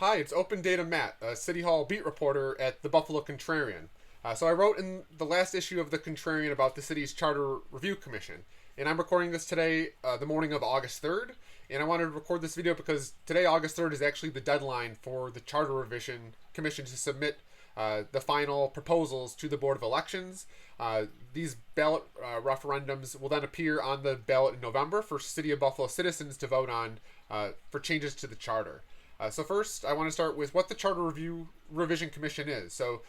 Hi, it's Open Data Matt, a City Hall beat reporter at the Buffalo Contrarian. So I wrote in the last issue of the Contrarian about the city's Charter Review Commission, and I'm recording this today, the morning of August 3rd, and I wanted to record this video because today, August 3rd, is actually the deadline for the Charter Revision Commission to submit the final proposals to the Board of Elections. These ballot referendums will then appear on the ballot in November for City of Buffalo citizens to vote on for changes to the charter. So first, I want to start with what the Charter Revision Commission is. So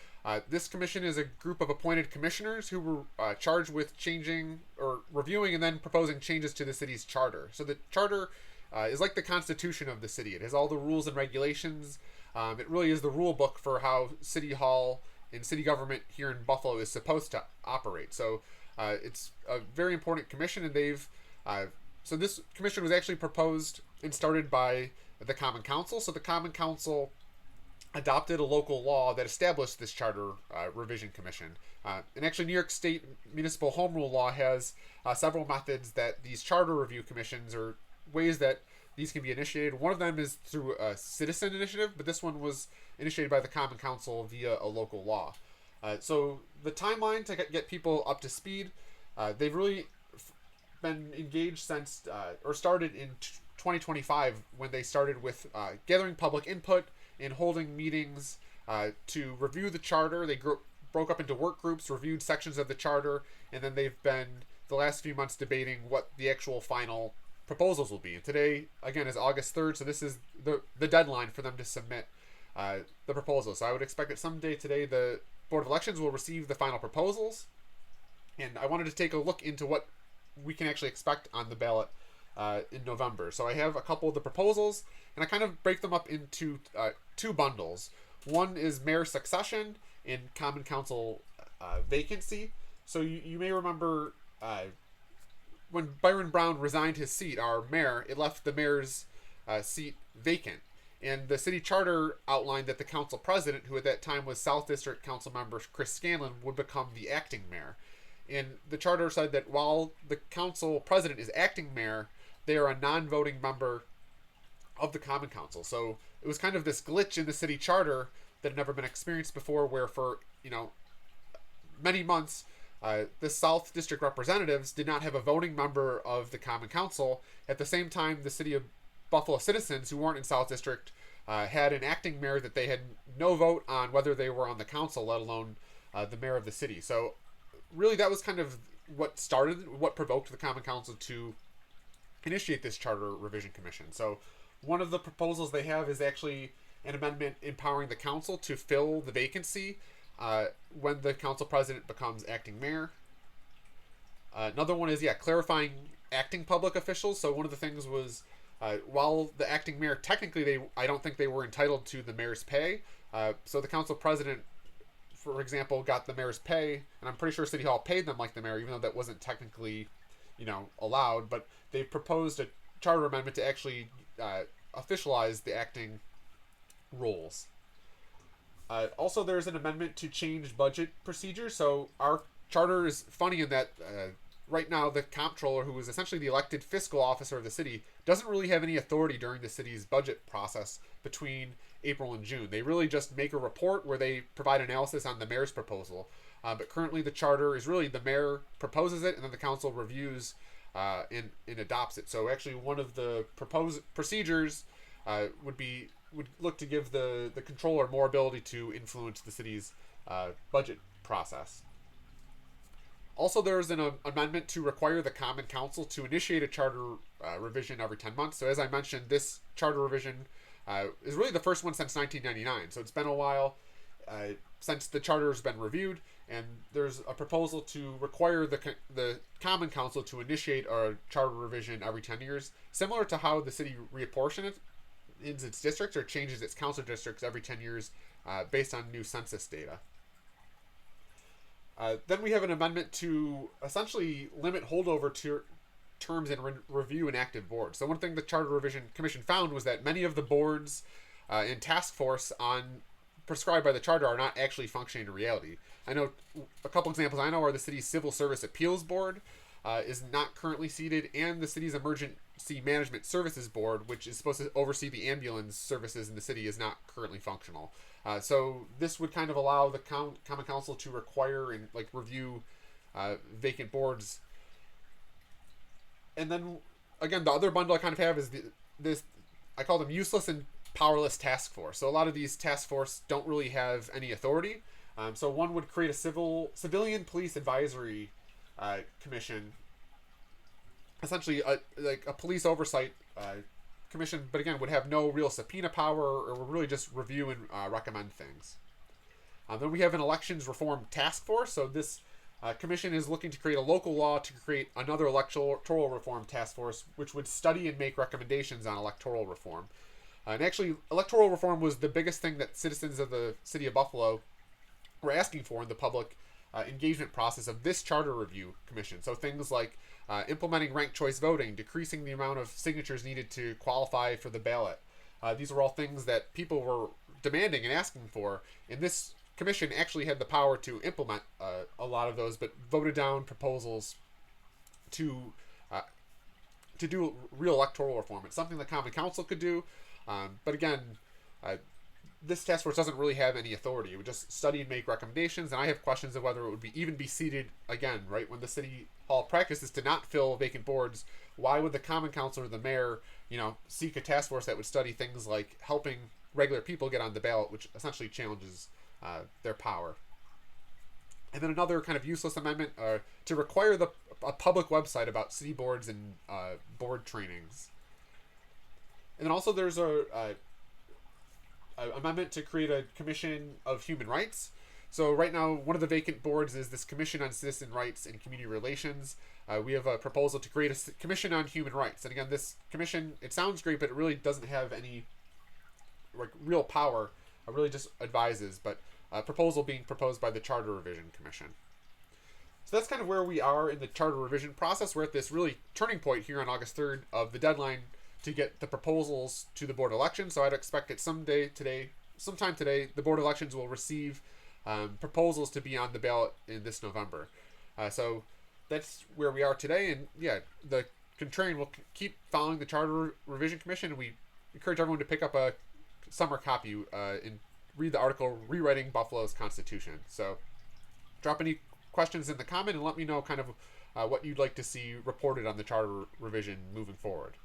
this commission is a group of appointed commissioners who were charged with changing or reviewing and then proposing changes to the city's charter. So the charter is like the constitution of the city. It has all the rules and regulations. It really is the rule book for how City Hall and city government here in Buffalo is supposed to operate. So it's a very important commission, and so this commission was actually proposed and started by the Common Council. So the Common Council adopted a local law that established this Charter Revision Commission. And actually, New York State Municipal Home Rule Law has several methods that these Charter Review Commissions, or ways that these can be initiated. One of them is through a citizen initiative, but this one was initiated by the Common Council via a local law. So the timeline to get people up to speed, they've really been engaged since, or started in 2025, when they started with gathering public input and holding meetings to review the charter. They broke up into work groups, reviewed sections of the charter, and then they've been, the last few months, debating what the actual final proposals will be. And today, again, is August 3rd, so this is the deadline for them to submit the proposals. So I would expect that someday today the Board of Elections will receive the final proposals, and I wanted to take a look into what we can actually expect on the ballot in November. So I have a couple of the proposals, and I kind of break them up into two bundles. One is mayor succession and common council vacancy. So you may remember when Byron Brown resigned his seat, our mayor, it left the mayor's seat vacant. And the city charter outlined that the council president, who at that time was South District Council member Chris Scanlon, would become the acting mayor. And the charter said that while the council president is acting mayor, they are a non-voting member of the Common Council. So it was kind of this glitch in the city charter that had never been experienced before, where for many months the South District representatives did not have a voting member of the Common Council. At the same time, the city of Buffalo citizens who weren't in South District had an acting mayor that they had no vote on whether they were on the council, let alone the mayor of the city. So really, that was kind of what provoked the Common Council to initiate this Charter Revision Commission. So one of the proposals they have is actually an amendment empowering the council to fill the vacancy when the council president becomes acting mayor. Another one is, clarifying acting public officials. So one of the things was, while the acting mayor, technically I don't think they were entitled to the mayor's pay. So the council president, for example, got the mayor's pay, and I'm pretty sure City Hall paid them like the mayor, even though that wasn't technically, allowed. But they proposed a charter amendment to actually officialize the acting roles. Also, there's an amendment to change budget procedures. So our charter is funny in that right now the comptroller, who is essentially the elected fiscal officer of the city, doesn't really have any authority during the city's budget process between April and June. They really just make a report where they provide analysis on the mayor's proposal. But currently the charter is really the mayor proposes it, and then the council reviews and adopts it. So actually one of the proposed procedures would look to give the controller more ability to influence the city's budget process. Also, there's an amendment to require the Common Council to initiate a charter revision every 10 months. So as I mentioned, this charter revision is really the first one since 1999. So it's been a while since the charter has been reviewed, and there's a proposal to require the Common Council to initiate a charter revision every 10 years, similar to how the city reapportions its districts or changes its council districts every 10 years based on new census data. Then we have an amendment to essentially limit holdover terms in review and active boards. So one thing the Charter Revision Commission found was that many of the boards and task force prescribed by the charter are not actually functioning in reality. I know a couple examples I know are the city's Civil Service Appeals Board is not currently seated, and the city's Emergent Emergency Management Services Board, which is supposed to oversee the ambulance services in the city, is not currently functional. So this would kind of allow the Common Council to require and like review vacant boards. And then again, the other bundle I kind of have is this, I call them useless and powerless task force. So a lot of these task force don't really have any authority. So one would create a civilian police advisory commission, essentially like a police oversight commission, but again would have no real subpoena power or would really just review and recommend things. Then we have an elections reform task force. So this commission is looking to create a local law to create another electoral reform task force, which would study and make recommendations on electoral reform. And actually, electoral reform was the biggest thing that citizens of the city of Buffalo were asking for in the public engagement process of this charter review commission. So things like implementing ranked choice voting, decreasing the amount of signatures needed to qualify for the ballot. These were all things that people were demanding and asking for, and this commission actually had the power to implement a lot of those, but voted down proposals to do real electoral reform. It's something the Common Council could do, but again, this task force doesn't really have any authority. It would just study and make recommendations, and I have questions of whether it would even be seated again, right? When the city hall practice is to not fill vacant boards, why would the Common Council or the mayor, seek a task force that would study things like helping regular people get on the ballot, which essentially challenges their power? And then another kind of useless amendment to require a public website about city boards and board trainings. And then also there's a amendment to create a commission of human rights. So right now, one of the vacant boards is this Commission on Citizen Rights and Community Relations. We have a proposal to create a commission on human rights. And again, this commission, it sounds great, but it really doesn't have any real power. It really just advises, but a proposal being proposed by the Charter Revision Commission. So that's kind of where we are in the charter revision process. We're at this really turning point here on August 3rd of the deadline to get the proposals to the board election. So I'd expect that sometime today, the board elections will receive proposals to be on the ballot in this November. So that's where we are today. And yeah, the Contrarian will keep following the Charter Revision Commission. And we encourage everyone to pick up a summer copy and read the article, Rewriting Buffalo's Constitution. So drop any questions in the comment and let me know kind of what you'd like to see reported on the charter revision moving forward.